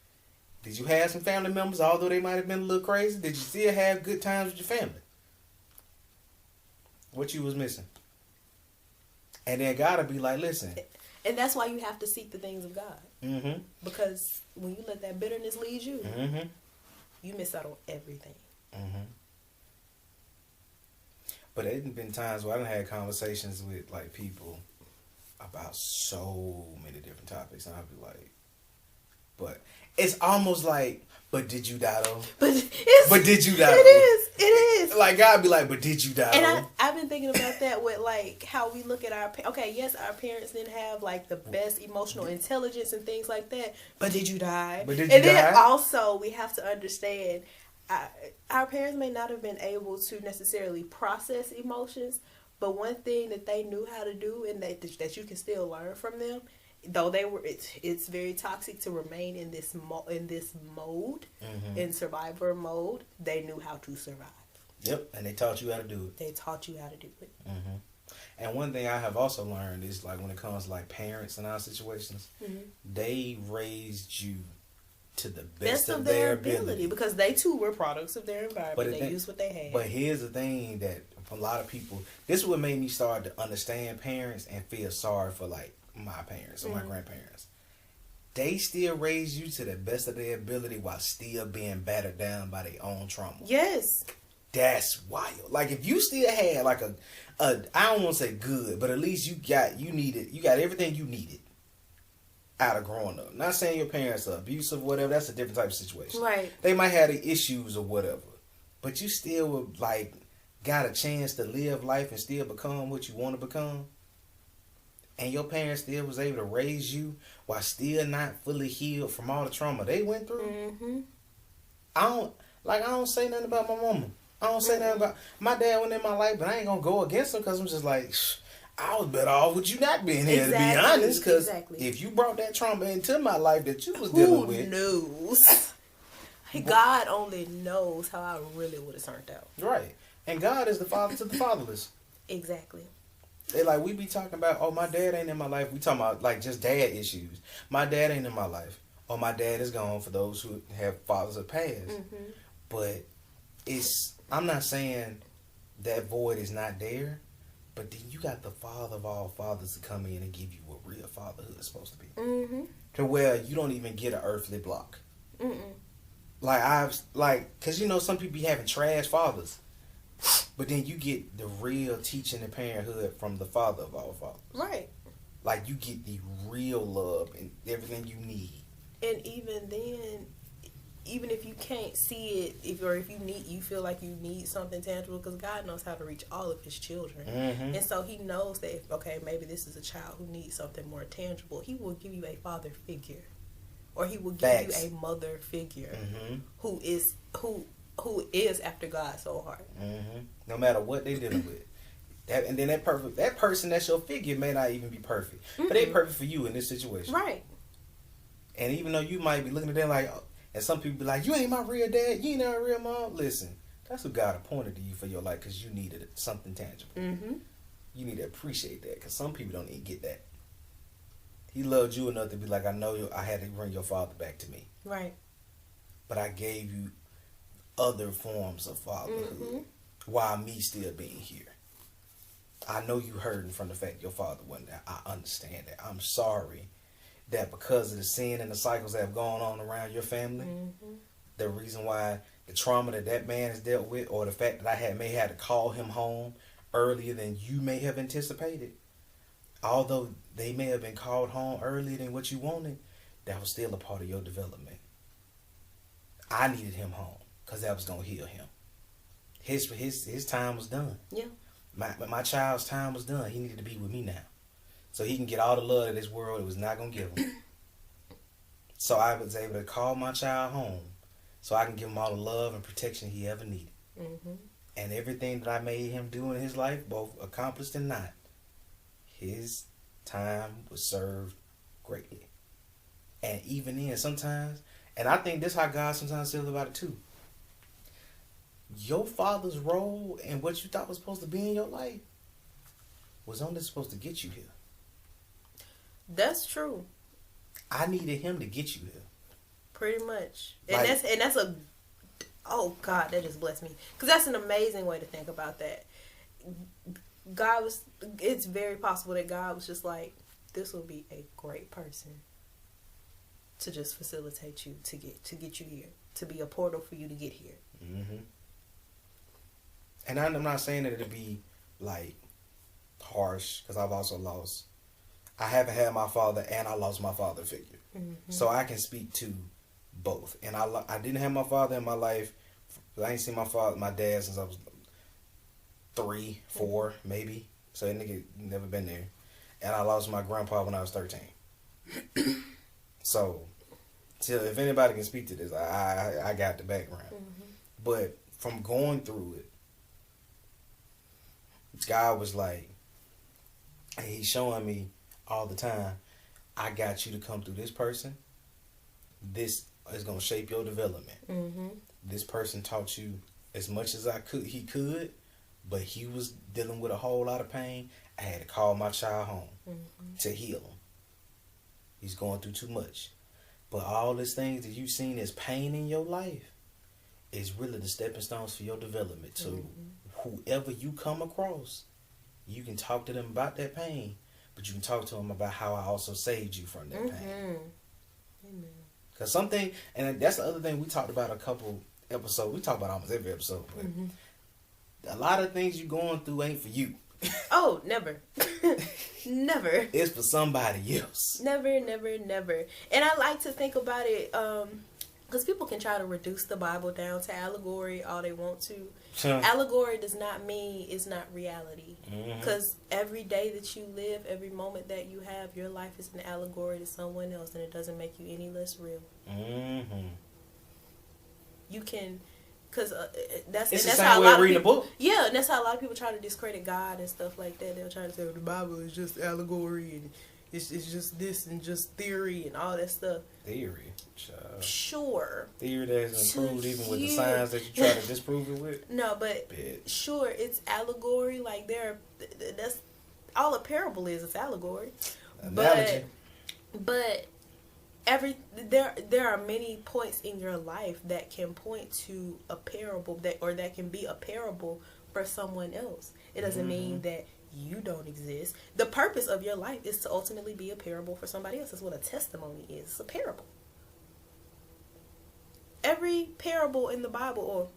Did you have some family members, although they might have been a little crazy? Did you still have good times with your family? What you was missing? And then God will be like, listen. And that's why you have to seek the things of God. Mm-hmm. Because when you let that bitterness lead you, Mm-hmm. you miss out on everything. Mm-hmm. But there have been times where I done had conversations with like people about so many different topics, and I'll be like, but it's almost like, but did you die though? But did you die? It is. Like God be like, but did you die? And I've been thinking about that with like how we look at our yes, our parents didn't have like the best emotional intelligence and things like that. But did you die? Then also we have to understand our parents may not have been able to necessarily process emotions, but one thing that they knew how to do, and that you can still learn from them, though it's very toxic to remain in this mode, Mm-hmm. in survivor mode. They knew how to survive. Yep, and they taught you how to do it. They taught you how to do it. Mm-hmm. And one thing I have also learned is like when it comes to like parents in our situations, Mm-hmm. they raised you to the best of their ability, because they too were products of their environment. But they used what they had. But here's the thing that for a lot of people, this is what made me start to understand parents and feel sorry for like my parents or my grandparents. They still raised you to the best of their ability while still being battered down by their own trauma. Yes. That's wild. Like if you still had like a I don't want to say good, but at least you got everything you needed out of growing up. Not saying your parents are abusive or whatever, that's a different type of situation. Right. They might have the issues or whatever. But you still like got a chance to live life and still become what you want to become. And your parents still was able to raise you while still not fully healed from all the trauma they went through. Mm-hmm. I don't say nothing about my mama. I don't say nothing about my dad went in my life, but I ain't gonna go against him because I'm just like, I was better off with you not being here, to be honest. Because if you brought that trauma into my life that you was dealing with, who knows? God only knows how I really would have turned out. Right. And God is the father to the fatherless. Exactly. They like, we be talking about, oh, my dad ain't in my life. We talking about like just dad issues. My dad ain't in my life. or my dad is gone for those who have fathers that passed. Mm-hmm. But I'm not saying that void is not there, but then you got the Father of all fathers to come in and give you what real fatherhood is supposed to be. Mm-hmm. To where you don't even get an earthly block. Mm-mm. Cause some people be having trash fathers, but then you get the real teaching and parenthood from the Father of all fathers. Right. Like you get the real love and everything you need. And even then, even if you can't see it, if you feel like you need something tangible, because God knows how to reach all of His children, Mm-hmm. and so He knows that maybe this is a child who needs something more tangible. He will give you a father figure, or He will give Facts. you a mother figure Mm-hmm. who is after God so hard. Mm-hmm. No matter what they're dealing with. And then that person that's your figure may not even be perfect, but they perfect for you in this situation, Right? And even though you might be looking at them like, and some people be like, you ain't my real dad, you ain't my real mom. Listen, that's what God appointed to you for your life, because you needed something tangible. Mm-hmm. You need to appreciate that, because some people don't even get that. He loved you enough to be like, I know I had to bring your father back to me, Right. but I gave you other forms of fatherhood Mm-hmm. while me still being here. I know you hurting from the fact your father wasn't there. I understand that. I'm sorry that because of the sin and the cycles that have gone on around your family, Mm-hmm. the reason why the trauma that man has dealt with, or the fact that I may have to call him home earlier than you may have anticipated, although they may have been called home earlier than what you wanted, that was still a part of your development. I needed him home because that was going to heal him. His time was done. Yeah. My child's time was done. He needed to be with me now, so he can get all the love that this world was not going to give him. So I was able to call my child home so I can give him all the love and protection he ever needed. Mm-hmm. And everything that I made him do in his life, both accomplished and not, his time was served greatly. And even then, sometimes, and I think this is how God sometimes feels about it too. Your father's role and what you thought was supposed to be in your life was only supposed to get you here. That's true. I needed him to get you here. Pretty much. And that's a, oh God, that just blessed me. Because that's an amazing way to think about that. It's very possible that God was just like, this will be a great person to just facilitate you to get you here, to be a portal for you to get here. Mm-hmm. And I'm not saying that it'll be like harsh, because I've also lost. I haven't had my father, and I lost my father figure, so I can speak to both. And I didn't have my father in my life. I ain't seen my dad since I was 3, 4, maybe. So that nigga never been there. And I lost my grandpa when I was 13. So, if anybody can speak to this, I got the background. Mm-hmm. But from going through it, God was like, He's showing me all the time, I got you to come through this person. This is going to shape your development. Mm-hmm. This person taught you as much as he could, but he was dealing with a whole lot of pain. I had to call my child home to heal him. He's going through too much. But all these things that you've seen as pain in your life is really the stepping stones for your development. So whoever you come across, you can talk to them about that pain, but you can talk to them about how I also saved you from that pain. Amen. Because something, and that's the other thing we talked about a couple episodes. We talk about almost every episode, but a lot of things you're going through ain't for you. Oh, never. Never. It's for somebody else. Never, never, never. And I like to think about it, because people can try to reduce the Bible down to allegory all they want to. Allegory does not mean it's not reality. Because every day that you live, every moment that you have, your life is an allegory to someone else, and it doesn't make you any less real. You can, because that's how a lot of people, a book. Yeah, and that's how a lot of people try to discredit God and stuff like that. They'll try to say, well, the Bible is just allegory, and it's just this and just theory and all that stuff. Theory. Sure. Theory that has improved even with the science that you try to disprove it with. No, but sure, it's allegory. Like that's all a parable is. It's allegory. Analogy. But there are many points in your life that can point to a parable that can be a parable for someone else. It doesn't mean that you don't exist. The purpose of your life is to ultimately be a parable for somebody else. That's what a testimony is. It's a parable. Every parable in the Bible, or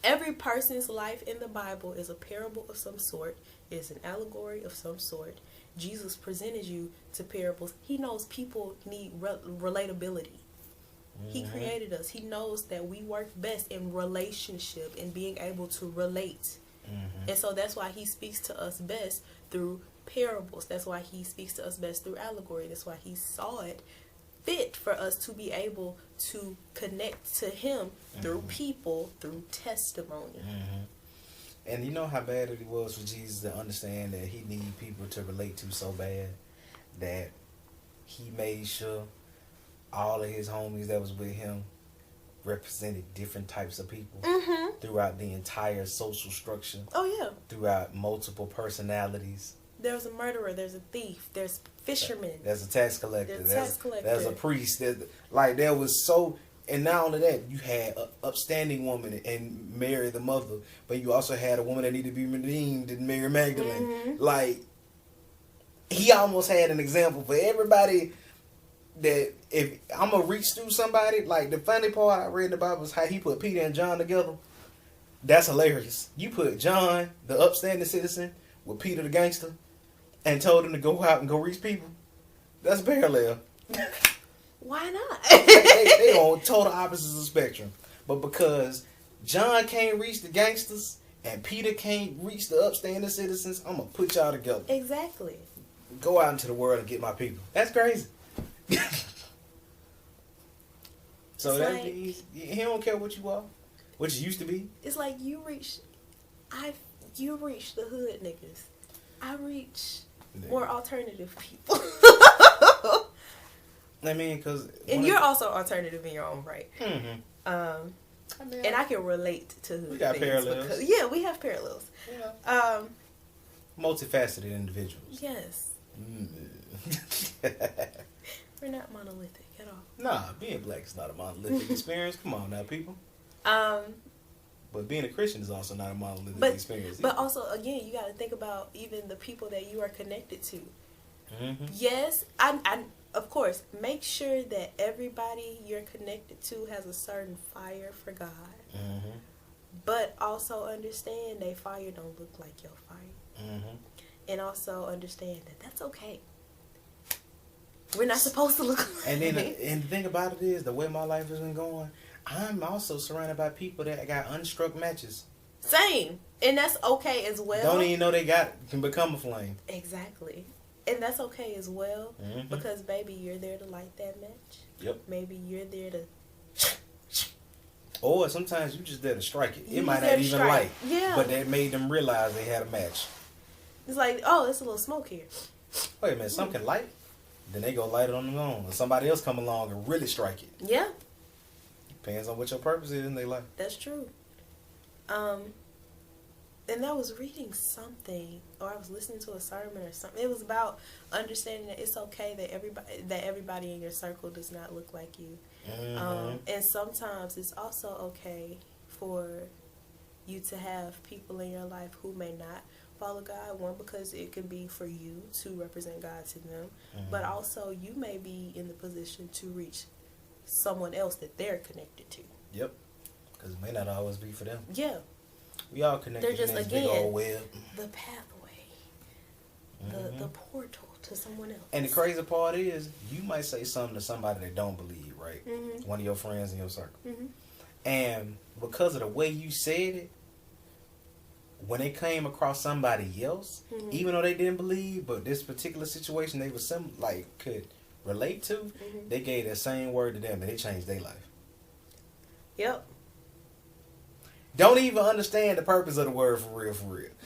every person's life in the Bible, is a parable of some sort, is an allegory of some sort. Jesus presented you to parables. He knows people need relatability. He created us. He knows that we work best in relationship and being able to relate. And so that's why he speaks to us best through parables. That's why he speaks to us best through allegory. That's why he saw it fit for us to be able to connect to him through people, through testimony. And you know how bad it was for Jesus to understand that he needed people to relate to so bad that he made sure all of his homies that was with him represented different types of people throughout the entire social structure. Oh yeah. Throughout multiple personalities. There's a murderer, there's a thief, there's fishermen. There's a tax collector. There's a priest. There was so, and not only that, you had an upstanding woman and Mary the mother, but you also had a woman that needed to be redeemed and Mary Magdalene. Like, he almost had an example for everybody. That if I'm gonna reach through somebody, like the funny part I read in the Bible is how he put Peter and John together. That's hilarious. You put John, the upstanding citizen, with Peter the gangster, and told him to go out and go reach people. That's parallel. Why not? they on total opposites of the spectrum. But because John can't reach the gangsters and Peter can't reach the upstanding citizens, I'm gonna put y'all together. Exactly. Go out into the world and get my people. That's crazy. So that like, he don't care what you are, what you used to be. It's like you reach the hood niggas. I reach more alternative people. I mean, because and you're also alternative in your own right. And I can relate to hood. We got parallels. Because, yeah, we have parallels. Yeah. Multifaceted individuals. Yes. We're not monolithic at all. Nah, being black is not a monolithic experience. Come on now, people. But being a Christian is also not a monolithic experience either. But also, again, you got to think about even the people that you are connected to. Yes, I of course, make sure that everybody you're connected to has a certain fire for God. But also understand their fire don't look like your fire. And also understand that that's okay. We're not supposed to look like and the thing about it is, the way my life has been going, I'm also surrounded by people that got unstruck matches. Same. And that's okay as well. Don't even know they can become a flame. Exactly. And that's okay as well. Because, baby, you're there to light that match. Yep. Maybe you're there to... Or sometimes you're just there to strike it. It might not even light. Yeah. But that made them realize they had a match. It's like, oh, there's a little smoke here. Wait a minute, some can light? Then they go light it on their own. Or somebody else come along and really strike it. Yeah. Depends on what your purpose is in their life. That's true. And I was reading something, or I was listening to a sermon or something. It was about understanding that it's okay that everybody in your circle does not look like you. And sometimes it's also okay for you to have people in your life who may not follow God. One, because it can be for you to represent God to them, but also you may be in the position to reach someone else that they're connected to. Yep, because it may not always be for them. Yeah, we all connected. They're just, in this big old web. The pathway, the portal to someone else. And the crazy part is, you might say something to somebody that don't believe, right? One of your friends in your circle, and because of the way you said it, when they came across somebody else, even though they didn't believe, but this particular situation they was could relate to, they gave that same word to them and it changed their life. Yep. Don't even understand the purpose of the word for real,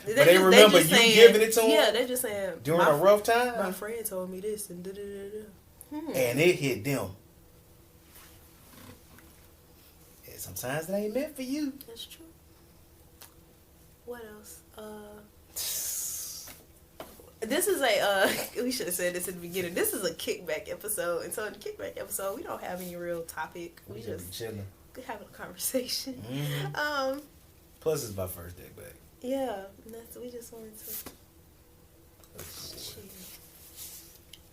but they remember you giving it to them. Yeah, they're just saying during a rough time. My friend told me this and and it hit them. And sometimes it ain't meant for you. That's true. What else? This is a, we should have said this in the beginning. This is a kickback episode. And so in the kickback episode, we don't have any real topic. We just chilling. having a conversation. Mm-hmm. Plus, it's my first day back. Yeah. We just wanted to.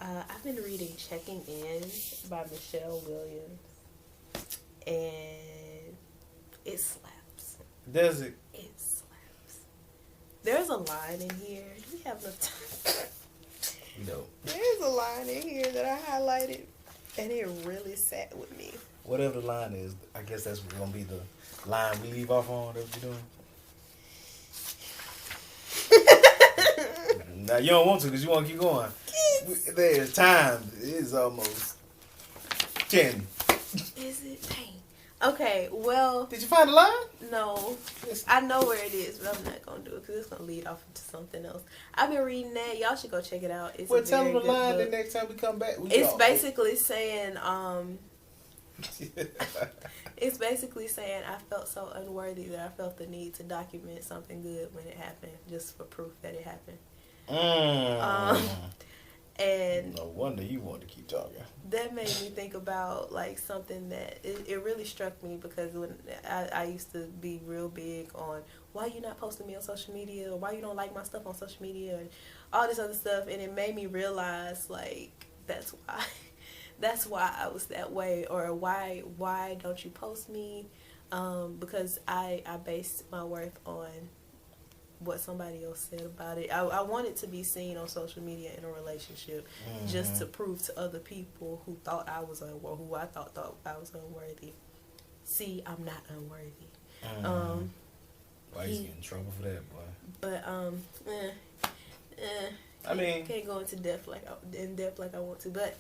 I've been reading Checking In by Michelle Williams. And it slaps. Does it? It slaps. There's a line in here. We have no time. No. There's a line in here that I highlighted, and it really sat with me. Whatever the line is, I guess that's going to be the line we leave off on. That's what you're doing. Now, you don't want to because you want to keep going. There's time. It's almost 10. Is it? Dang. Okay, well. Did you find the line? No. I know where it is, but I'm not going to do it because it's going to lead off into something else. I've been reading that. Y'all should go check it out. It's well, tell them the line the next time we come back. It's basically saying, it's basically saying I felt so unworthy that I felt the need to document something good when it happened, just for proof that it happened. And no wonder you want to keep talking. That made me think about like something that it really struck me because when I used to be real big on why you not posting me on social media or why you don't like my stuff on social media and all this other stuff, and it made me realize like that's why I was that way, or why don't you post me, because I based my worth on what somebody else said about it. I wanted to be seen on social media in a relationship, just to prove to other people who thought I was who I thought I was unworthy. See, I'm not unworthy. Why you get in trouble for that, boy? But I mean, can't go into depth like I want to, but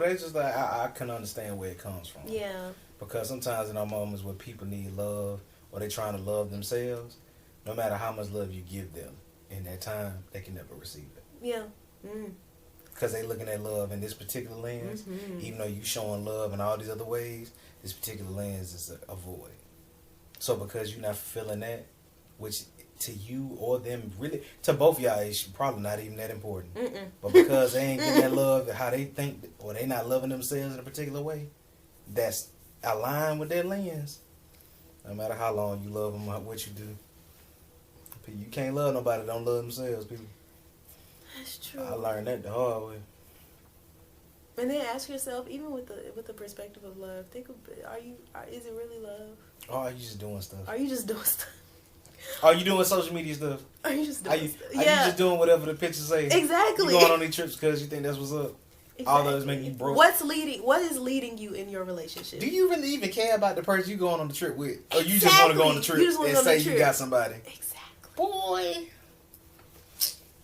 it's just like I can understand where it comes from. Yeah. Because sometimes in our moments where people need love or they're trying to love themselves, no matter how much love you give them in that time, they can never receive it. Yeah. Because they looking at love in this particular lens, even though you showing love in all these other ways, this particular lens is a void. So because you're not fulfilling that, which to you or them, really, to both y'all, it's probably not even that important. But because they ain't getting that love how they think, or they not loving themselves in a particular way, that's aligned with their lens. No matter how long you love them, what you do. You can't love nobody that don't love themselves, people. That's true. I learned that the hard way. And then ask yourself, even with the perspective of love, think of, is it really love? Or are you just doing stuff? Are you just doing stuff? Are you doing social media stuff? Are you just doing stuff? Are you just doing whatever the pictures say? Exactly. You going on these trips because you think that's what's up? Exactly. All those make you broke. What is leading you in your relationship? Do you really even care about the person you going on the trip with? Or you just want to go on the trip and say you got somebody? Exactly. Boy.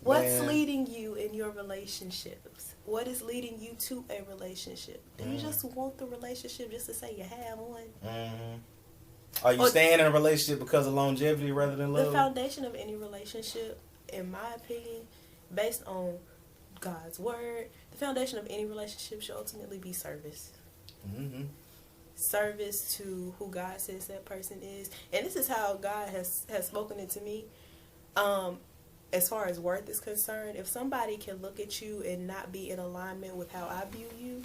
What's leading you in your relationships? What is leading you to a relationship? Do you just want the relationship just to say you have one? Are you staying in a relationship because of longevity rather than love? The foundation of any relationship, in my opinion, based on God's word, the foundation of any relationship should ultimately be service. Service to who God says that person is. And this is how God has spoken it to me. As far as worth is concerned, if somebody can look at you and not be in alignment with how I view you,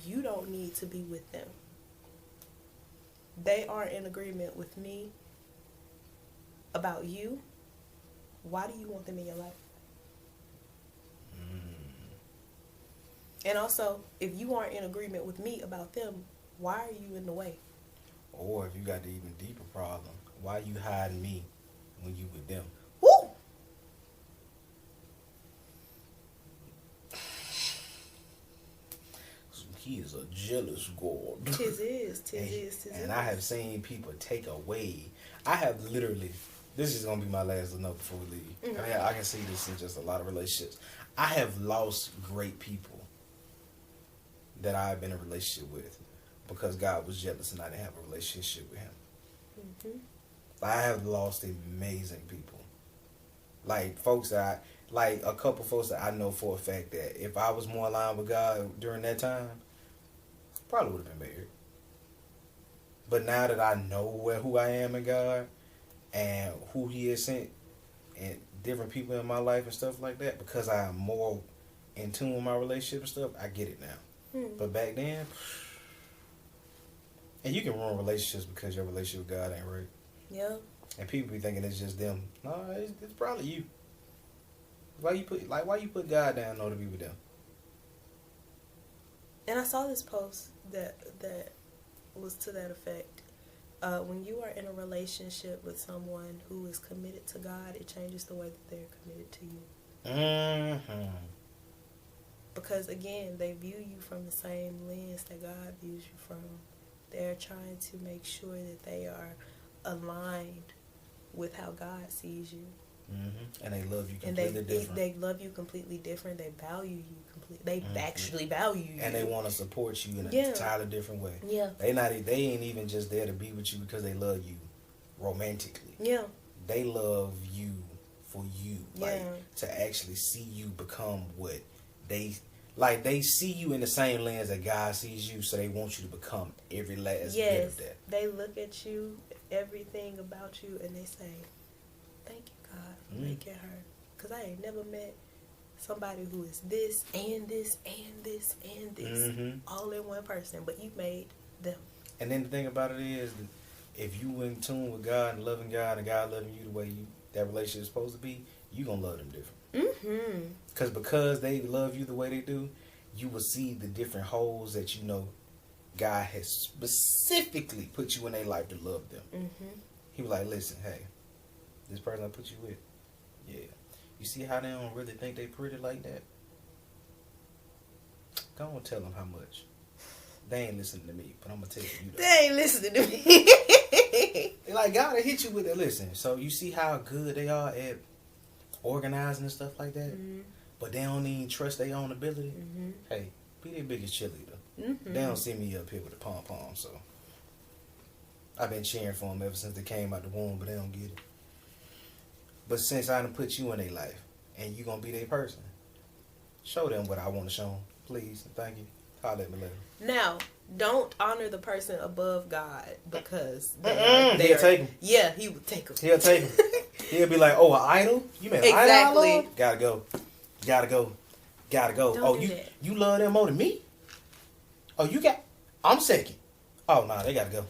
you don't need to be with them. They are in agreement with me about you. Why do you want them in your life? And also, if you aren't in agreement with me about them, why are you in the way? Or if you got the even deeper problem, why you hiding me when you with them? Woo! He is a jealous God. Tis is. And I have seen people take away. I have literally, this is going to be my last note before we leave. I mean, I can see this in just a lot of relationships. I have lost great people that I've been in a relationship with because God was jealous and I didn't have a relationship with him. I have lost amazing people. Like folks that like a couple folks that I know for a fact that if I was more aligned with God during that time, probably would have been married. But now that I know who I am in God and who he has sent, and different people in my life and stuff like that, because I'm more in tune with my relationship and stuff, I get it now. But back then, and you can ruin relationships because your relationship with God ain't right. Yeah. And people be thinking it's just them. No, it's probably you. Why you put God down in order to be with them? And I saw this post that was to that effect. When you are in a relationship with someone who is committed to God, it changes the way that they're committed to you. Mm-hmm. Because again, they view you from the same lens that God views you from. They're trying to make sure that they are aligned with how God sees you. Mm-hmm. And they love you completely different. They love you completely different. They value you completely. They actually value you. And they want to support you in an entirely different way. Yeah. They ain't even just there to be with you because they love you romantically. Yeah. They love you for you. Yeah. Like, to actually see you become what they see you in the same lens that God sees you, so they want you to become every last bit of that. They look at you, everything about you, and they say, thank you, God, for making her. Because I ain't never met somebody who is this and this and this and this all in one person, but you made them. And then the thing about it is, if you in tune with God and loving God and God loving you the way that relationship is supposed to be, you gonna love them different. Because they love you the way they do, you will see the different holes that you know God has specifically put you in their life to love them. He was like, listen, hey, this person I put you with, yeah, you see how they don't really think they pretty like that? Go on, tell them how much. They ain't listening to me, but I'm gonna tell you though. They ain't listening to me. Like, God will hit you with it. Listen, so you see how good they are at organizing and stuff like that, but they don't even trust their own ability. Hey, be their biggest cheerleader. They don't see me up here with the pom-pom, so I've been cheering for them ever since they came out the womb, but they don't get it. But since I done put you in their life, and you gonna be their person, show them what I want to show them. Please, thank you. Holler at me later. Now, don't honor the person above God because he'll take him. Yeah, he would take him. He'll take him. He'll be like, oh, an idol? You mean an idol? I love? Gotta go. Gotta go. Gotta go. Don't Oh, do you love them more than me? Oh, I'm second. Oh, nah, they gotta go.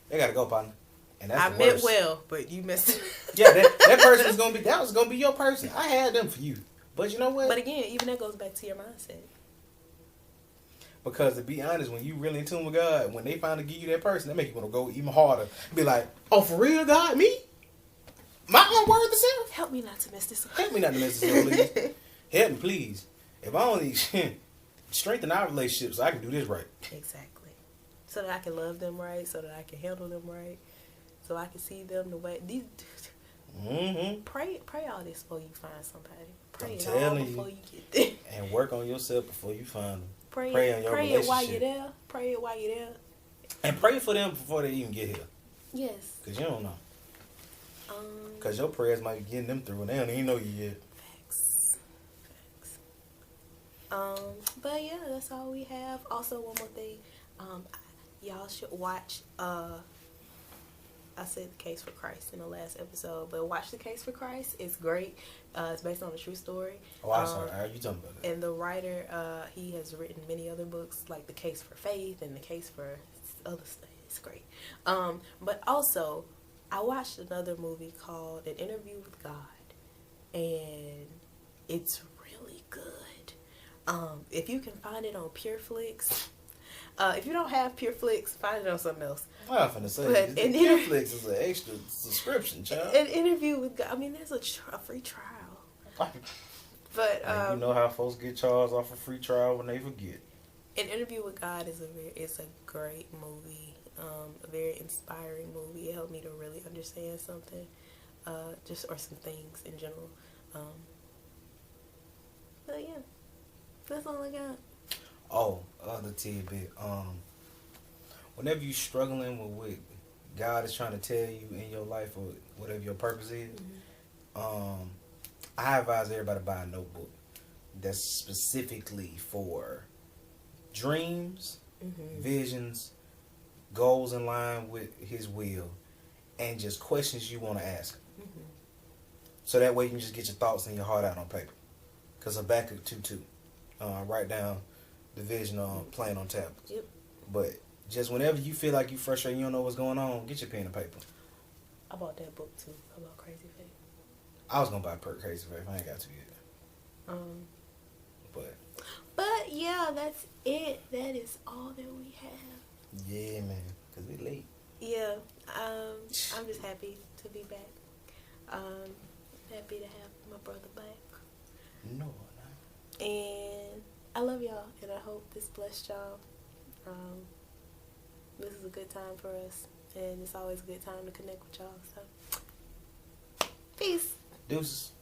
They gotta go, partner. And that's I meant well, but you messed it. Yeah, that person was gonna be your person. I had them for you. But you know what? But again, even that goes back to your mindset. Because to be honest, when you really in tune with God, when they finally give you that person, that make you want to go even harder. Be like, oh, for real, God? Me? My unworthy self? Help me not to mess this up. Help me not to mess this up, please. Help me, please. If I only strengthen our relationship so I can do this right. Exactly. So that I can love them right, so that I can handle them right, so I can see them the way... Pray all this before you find somebody. Pray it all before you get there. And work on yourself before you find them. Pray on your relationship. It while you're there. Pray it while you're there. And pray for them before they even get here. Yes. Because you don't know. Because your prayers might be getting them through and they don't even know you yet. Facts. But yeah, that's all we have. Also, one more thing. Y'all should watch... I said The Case for Christ in the last episode, but watch The Case for Christ. It's great. It's based on a true story. Oh, I'm sorry. Are you talking about that? And the writer, he has written many other books, like The Case for Faith and The Case for other stuff. It's great. But also, I watched another movie called An Interview with God, and it's really good. If you can find it on PureFlix. If you don't have PureFlix, find it on something else. I'm finna say, PureFlix is an extra subscription, child. An Interview with God. I mean, there's a free trial. But you know how folks get charged off a free trial when they forget. An Interview with God is a great movie. A very inspiring movie. It helped me to really understand something, or some things in general. But yeah, that's all I got. Oh, other tidbit. Whenever you're struggling with what God is trying to tell you in your life or whatever your purpose is, I advise everybody to buy a notebook that's specifically for dreams, visions, goals in line with His will, and just questions you want to ask. So that way you can just get your thoughts and your heart out on paper. Because Habakkuk 2:2. Write down the vision on playing on tablets. Yep. But just whenever you feel like you frustrated, you don't know what's going on, get your pen and paper. I bought that book too about Crazy Faith. I was gonna buy Crazy Faith. I ain't got to yet. But yeah, that's it. That is all that we have. Yeah, man. Cause we late. Yeah. I'm just happy to be back. Happy to have my brother back. No. And I love y'all, and I hope this blessed y'all. This is a good time for us, and it's always a good time to connect with y'all. So, peace. Deuces.